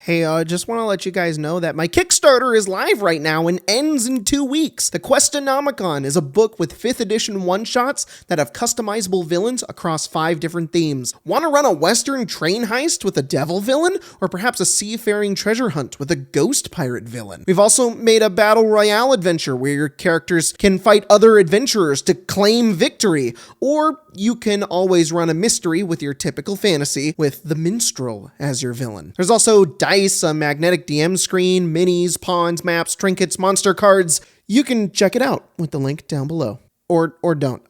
Hey, just want to let you guys know that my Kickstarter is live right now and ends in 2 weeks. The Questonomicon is a book with 5th edition one-shots that have customizable villains across 5 different themes. Want to run a Western train heist with a devil villain? Or perhaps a seafaring treasure hunt with a ghost pirate villain? We've also made a battle royale adventure where your characters can fight other adventurers to claim victory. Or you can always run a mystery with your typical fantasy with the minstrel as your villain. There's also dice, a magnetic DM screen, minis, pawns, maps, trinkets, monster cards. You can check it out with the link down below. Or don't.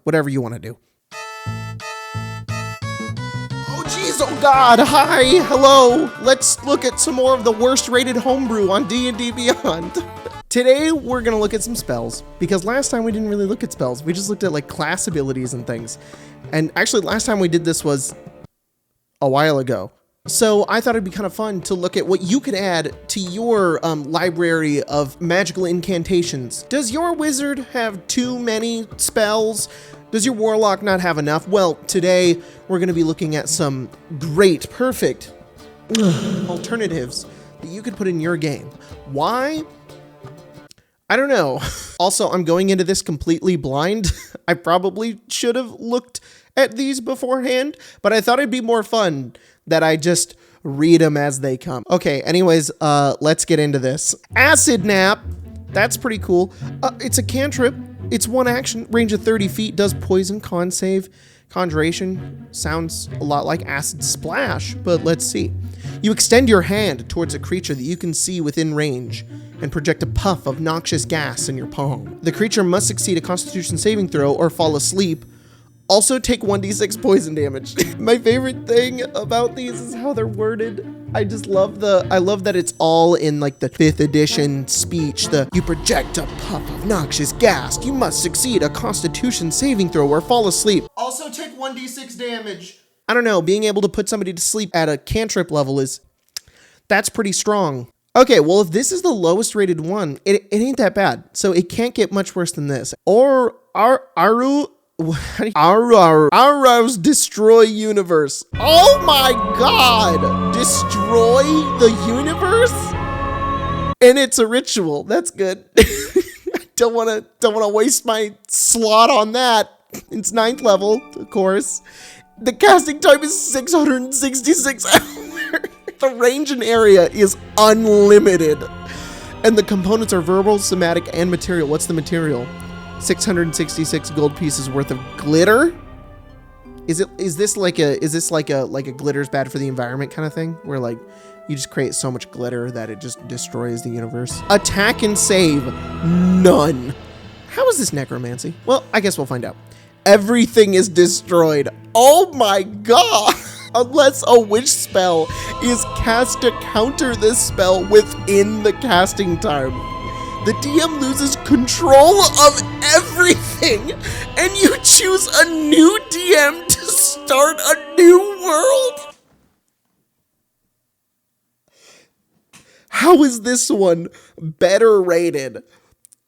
Whatever you want to do. Oh jeez, oh god, hi, hello. Let's look at some more of the worst rated homebrew on D&D Beyond. Today, we're gonna look at some spells, because last time we didn't really look at spells. We just looked at like class abilities and things. And actually, last time we did this was a while ago. So I thought it'd be kind of fun to look at what you could add to your library of magical incantations. Does your wizard have too many spells? Does your warlock not have enough? Well, today we're gonna be looking at some great, perfect alternatives that you could put in your game. Why? I don't know. Also, I'm going into this completely blind. I probably should have looked at these beforehand, but I thought it'd be more fun that I just read them as they come. Okay, anyways, let's get into this. Acid Nap. That's pretty cool. It's a cantrip. It's one action, range of 30 feet, does poison, con save, conjuration. Sounds a lot like Acid Splash, but let's see. You extend your hand towards a creature that you can see within range and project a puff of noxious gas in your palm. The creature must succeed a Constitution saving throw or fall asleep. Also take 1d6 poison damage. My favorite thing about these is how they're worded. I love that it's all in like the 5th edition speech. You project a puff of noxious gas. You must succeed a Constitution saving throw or fall asleep. Also take 1d6 damage. I don't know, being able to put somebody to sleep at a cantrip level that's pretty strong. Okay, well, if this is the lowest rated one, it ain't that bad. So it can't get much worse than this. Or Aro's Destroy Universe. Oh my god! Destroy the universe? And it's a ritual. That's good. I don't wanna waste my slot on that. It's 9th level, of course. The casting time is 666 hours. The range and area is unlimited. And the components are verbal, somatic, and material. What's the material? 666 gold pieces worth of glitter? Is this like a glitter's bad for the environment kind of thing? Where like you just create so much glitter that it just destroys the universe? Attack and save, none. How is this necromancy? Well, I guess we'll find out. Everything is destroyed. Oh my god! Unless a witch spell is cast to counter this spell within the casting time. The DM loses control of everything, and you choose a new DM to start a new world? How is this one better rated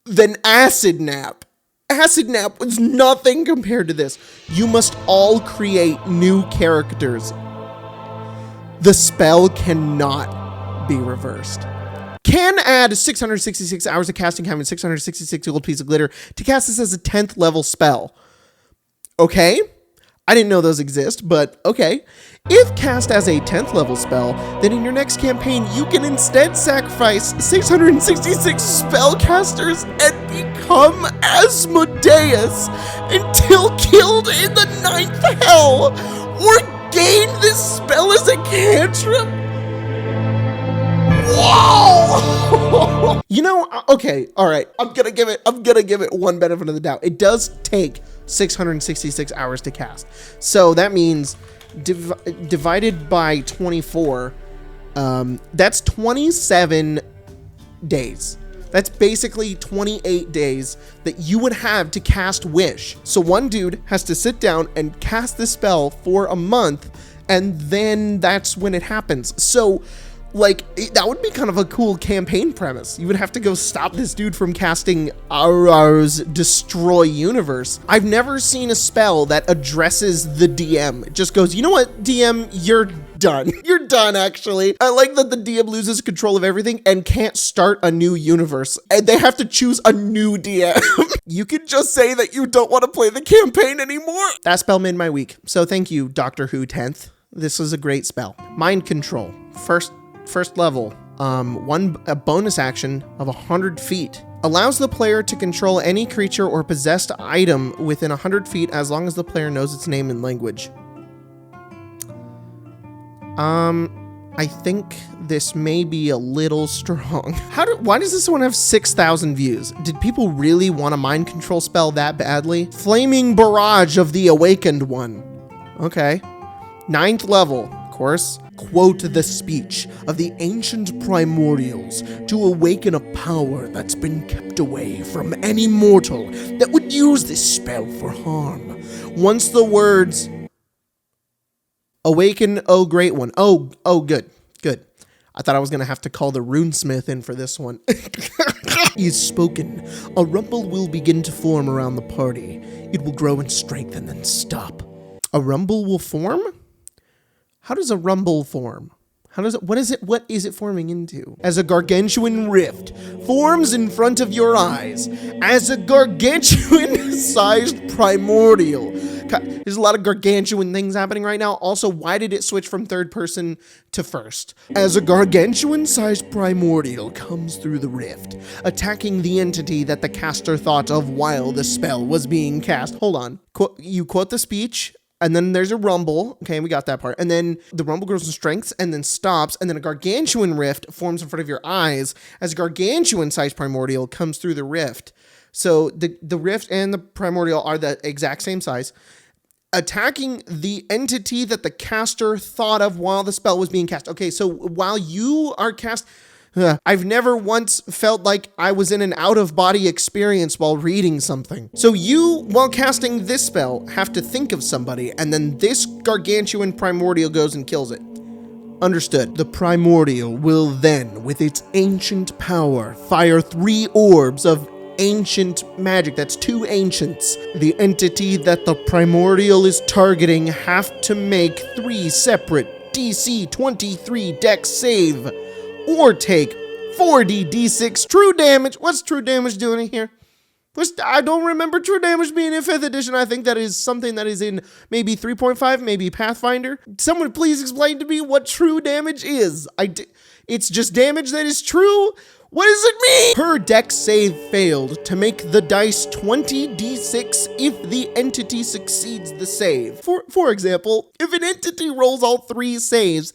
than Acid Nap? Acid Nap was nothing compared to this. You must all create new characters. The spell cannot be reversed. Can add 666 hours of casting time and 666 gold pieces of glitter to cast this as a 10th level spell. Okay? I didn't know those exist, but okay. If cast as a 10th level spell, then in your next campaign, you can instead sacrifice 666 spellcasters and become Asmodeus until killed in the 9th hell, or gain this spell as a cantrip. Whoa! Okay, all right. I'm gonna give it one benefit of the doubt. It does take 666 hours to cast. So that means divided by 24, that's 27 days. That's basically 28 days that you would have to cast Wish. So one dude has to sit down and cast the spell for a month, and then that's when it happens. So like, that would be kind of a cool campaign premise. You would have to go stop this dude from casting Aro's Destroy Universe. I've never seen a spell that addresses the DM. It just goes, you know what, DM, you're done. You're done, actually. I like that the DM loses control of everything and can't start a new universe. And they have to choose a new DM. You can just say that you don't want to play the campaign anymore. That spell made my week. So thank you, Doctor Who 10th. This is a great spell. Mind control. First level. A bonus action of 100 feet. Allows the player to control any creature or possessed item within 100 feet as long as the player knows its name and language. I think this may be a little strong. Why does this one have 6,000 views? Did people really want a mind control spell that badly? Flaming Barrage of the Awakened One. Okay. 9th level, of course. Quote the speech of the ancient primordials to awaken a power that's been kept away from any mortal that would use this spell for harm. Once the words awaken, oh great one. Oh, good. I thought I was going to have to call the runesmith in for this one. Is spoken. A rumble will begin to form around the party. It will grow in strength and then stop. A rumble will form? How does a rumble form? What is it forming into? As a gargantuan rift forms in front of your eyes, as a gargantuan-sized primordial. There's a lot of gargantuan things happening right now. Also, why did it switch from third person to first? As a gargantuan-sized primordial comes through the rift, attacking the entity that the caster thought of while the spell was being cast. Hold on. You quote the speech, and then there's a rumble. Okay, we got that part. And then the rumble grows in strength and then stops. And then a gargantuan rift forms in front of your eyes as a gargantuan-sized primordial comes through the rift. So the rift and the primordial are the exact same size, attacking the entity that the caster thought of while the spell was being cast. Okay, so while you are cast... I've never once felt like I was in an out-of-body experience while reading something. So you, while casting this spell, have to think of somebody, and then this gargantuan primordial goes and kills it. Understood. The primordial will then, with its ancient power, fire 3 orbs of ancient magic. That's 2 ancients. The entity that the primordial is targeting have to make 3 separate DC 23 dex save, or take 4d6 true damage. What's true damage doing here? I don't remember true damage being in 5th edition. I think that is something that is in maybe 3.5, maybe Pathfinder. Someone please explain to me what true damage is. It's just damage that is true? What does it mean? Her dex save failed to make the dice 20d6 if the entity succeeds the save. For example, if an entity rolls all 3 saves,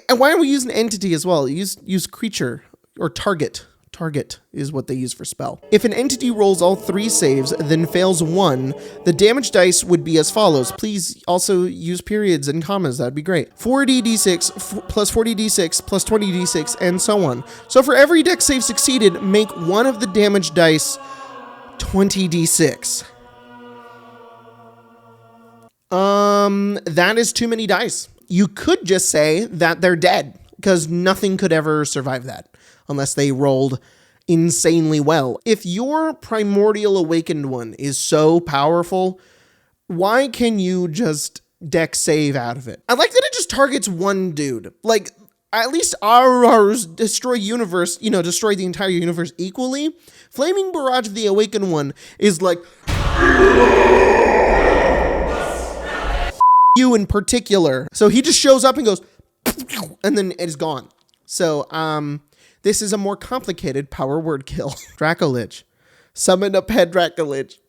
and why are we using entity as well? Use creature or target. Target is what they use for spell. If an entity rolls all 3 saves, then fails 1, the damage dice would be as follows. Please also use periods and commas. That'd be great. 4d6 plus 40d6 plus 20d6 and so on. So for every dex save succeeded, make one of the damage dice 20d6. That is too many dice. You could just say that they're dead, because nothing could ever survive that unless they rolled insanely well. If your primordial awakened one is so powerful, why can you just dex save out of it? I like that it just targets one dude. Like, at least ours destroy the entire universe equally. Flaming Barrage of the Awakened One is like... you in particular. So he just shows up and goes, and then it is gone. So, this is a more complicated power word kill. Dracolich. Summon a pet Dracolich.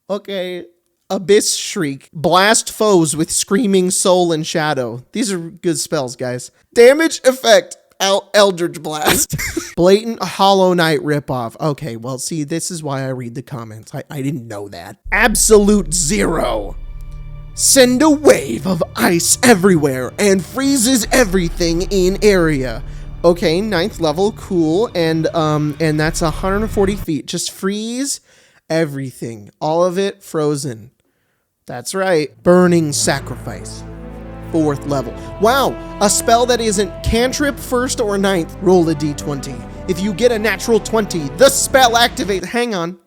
Okay. Abyss Shriek. Blast foes with Screaming Soul and Shadow. These are good spells, guys. Damage effect. Eldritch Blast. Blatant Hollow Knight ripoff. Okay, well, see, this is why I read the comments. I didn't know that. Absolute Zero. Send a wave of ice everywhere and freezes everything in area. Okay, 9th level, cool, and that's 140 feet. Just freeze everything, all of it frozen. That's right. Burning Sacrifice, 4th level. Wow, a spell that isn't cantrip, 1st or 9th. Roll a d20. If you get a natural 20, the spell activates. Hang on.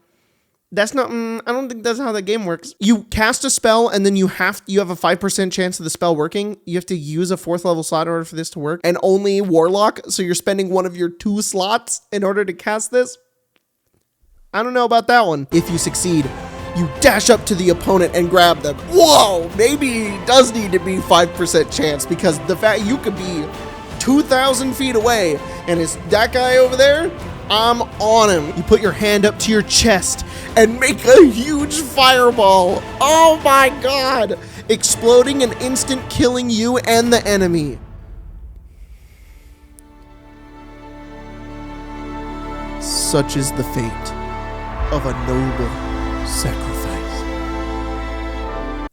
That's not, I don't think that's how the game works. You cast a spell and then you have a 5% chance of the spell working. You have to use a 4th level slot in order for this to work, and only Warlock. So you're spending one of your 2 slots in order to cast this. I don't know about that one. If you succeed, you dash up to the opponent and grab them. Whoa, maybe it does need to be 5% chance, because the fact you could be 2,000 feet away and it's that guy over there, I'm on him. You put your hand up to your chest and make a huge fireball. Oh my God. Exploding and instant killing you and the enemy. Such is the fate of a noble sacrifice.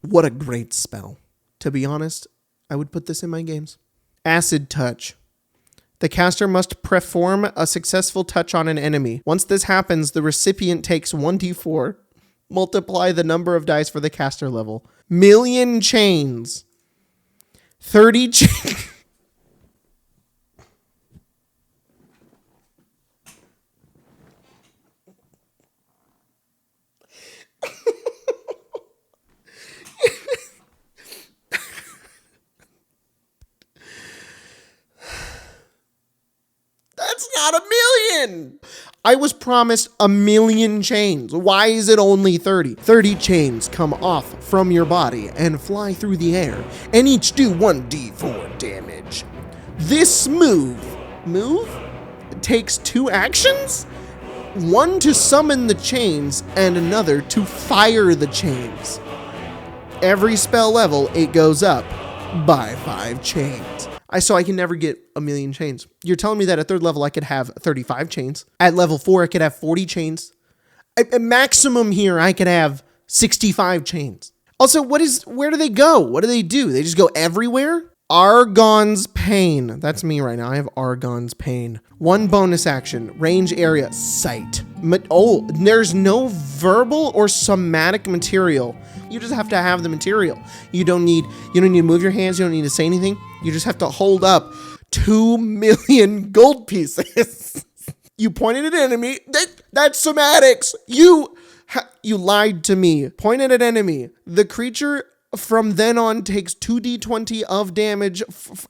What a great spell. To be honest, I would put this in my games. Acid Touch. The caster must perform a successful touch on an enemy. Once this happens, the recipient takes 1d4. Multiply the number of dice for the caster level. Million chains. 30 chains. That's not a million. I was promised a million chains. Why is it only 30? 30 chains come off from your body and fly through the air, and each do 1d4 damage. This move takes 2 actions? One to summon the chains and another to fire the chains. Every spell level, it goes up by 5 chains. So I can never get a million chains. You're telling me that at 3rd level I could have 35 chains. At level 4 I could have 40 chains. At maximum here I could have 65 chains. Also, where do they go? What do? They just go everywhere? Argon's Pain. That's me right now. I have Argon's Pain. 1 bonus action. Range area. Sight. There's no verbal or somatic material. You just have to have the material. You don't need to move your hands. You don't need to say anything. You just have to hold up 2 million gold pieces. You pointed at an enemy. That's somatics. You lied to me. Pointed at enemy. The creature from then on takes 2d20 of damage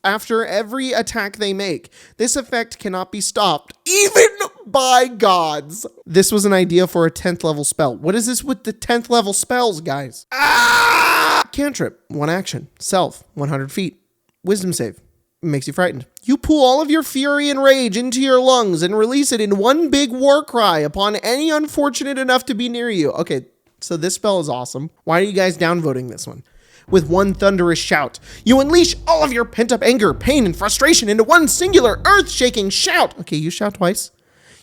after every attack they make. This effect cannot be stopped, even by gods. This was an idea for a 10th level spell. What is this with the 10th level spells, guys? Cantrip, 1 action. Self, 100 feet. Wisdom save. Makes you frightened. You pull all of your fury and rage into your lungs and release it in one big war cry upon any unfortunate enough to be near you. Okay, so this spell is awesome. Why are you guys downvoting this one? With one thunderous shout, you unleash all of your pent-up anger, pain, and frustration into one singular earth-shaking shout. Okay, you shout twice.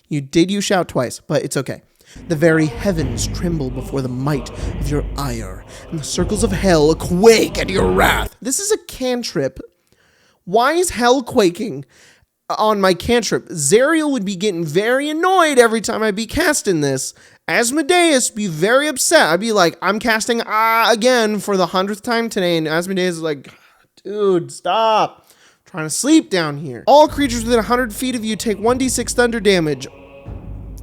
You shout twice, but it's okay. The very heavens tremble before the might of your ire, and the circles of hell quake at your wrath. This is a cantrip. Why is hell quaking on my cantrip? Zariel would be getting very annoyed every time I'd be casting this. Asmodeus be very upset. I'd be like, I'm casting again for the 100th time today, and Asmodeus is like, dude, stop. I'm trying to sleep down here. All creatures within 100 feet of you take 1d6 thunder damage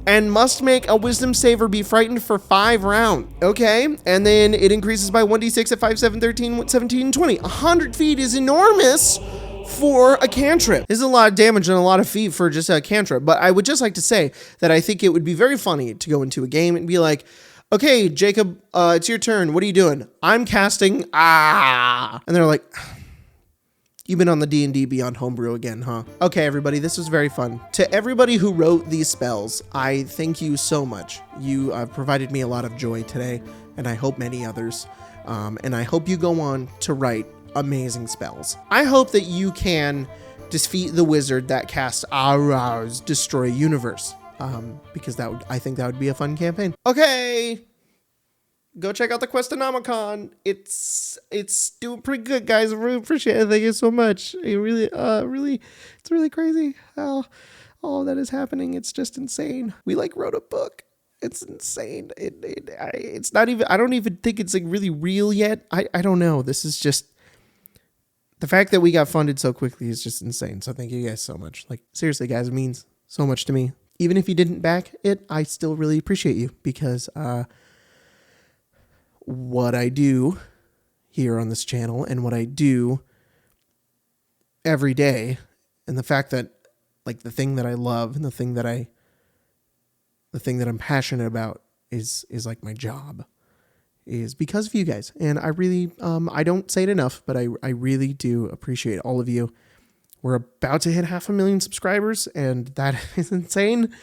and must make a wisdom save or be frightened for 5 rounds. Okay, and then it increases by 1d6 at 5, 7, 13, 17, 20. 100 feet is enormous for a cantrip. This is a lot of damage and a lot of feet for just a cantrip, but I would just like to say that I think it would be very funny to go into a game and be like, okay, Jacob, it's your turn. What are you doing? I'm casting, And they're like, you've been on the D&D Beyond Homebrew again, huh? Okay, everybody, this was very fun. To everybody who wrote these spells, I thank you so much. You provided me a lot of joy today, and I hope many others. And I hope you go on to write amazing spells. I hope that you can defeat the wizard that casts Auror's Destroy Universe, because I think that would be a fun campaign. Okay, go check out the Questonomicon. It's doing pretty good, guys. I really appreciate it. Thank you so much. It really, it's really crazy how all that is happening. It's just insane. We wrote a book. It's insane. It's not even. I don't even think it's really real yet. I don't know. This is just. The fact that we got funded so quickly is just insane. So thank you guys so much. Seriously, guys, it means so much to me. even if you didn't back it, I still really appreciate you, because what I do here on this channel and what I do every day, and the fact that, like, the thing that I love and the thing that I'm passionate about is like my job, is because of you guys. And I really, I don't say it enough, but I really do appreciate all of you. We're about to hit 500,000 subscribers, and that is insane.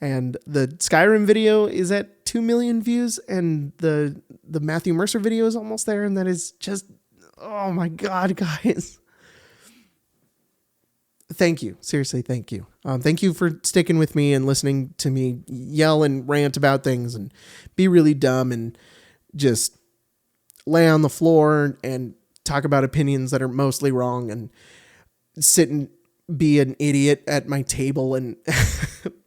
And the Skyrim video is at 2 million views, and the Matthew Mercer video is almost there, and that is just, oh my God, guys. Thank you. Seriously, thank you. Thank you for sticking with me and listening to me yell and rant about things and be really dumb and just lay on the floor and talk about opinions that are mostly wrong and sit and be an idiot at my table and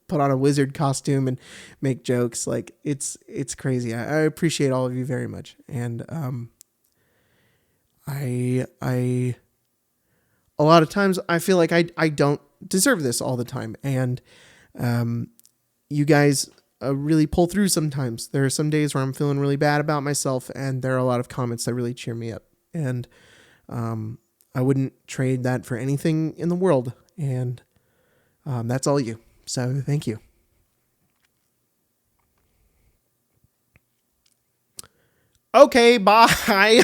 put on a wizard costume and make jokes. Like, it's crazy. I appreciate all of you very much. And I a lot of times I feel like I don't deserve this all the time. And you guys really pull through sometimes. There are some days where I'm feeling really bad about myself, and there are a lot of comments that really cheer me up. And I wouldn't trade that for anything in the world. And that's all you. So thank you. Okay, bye.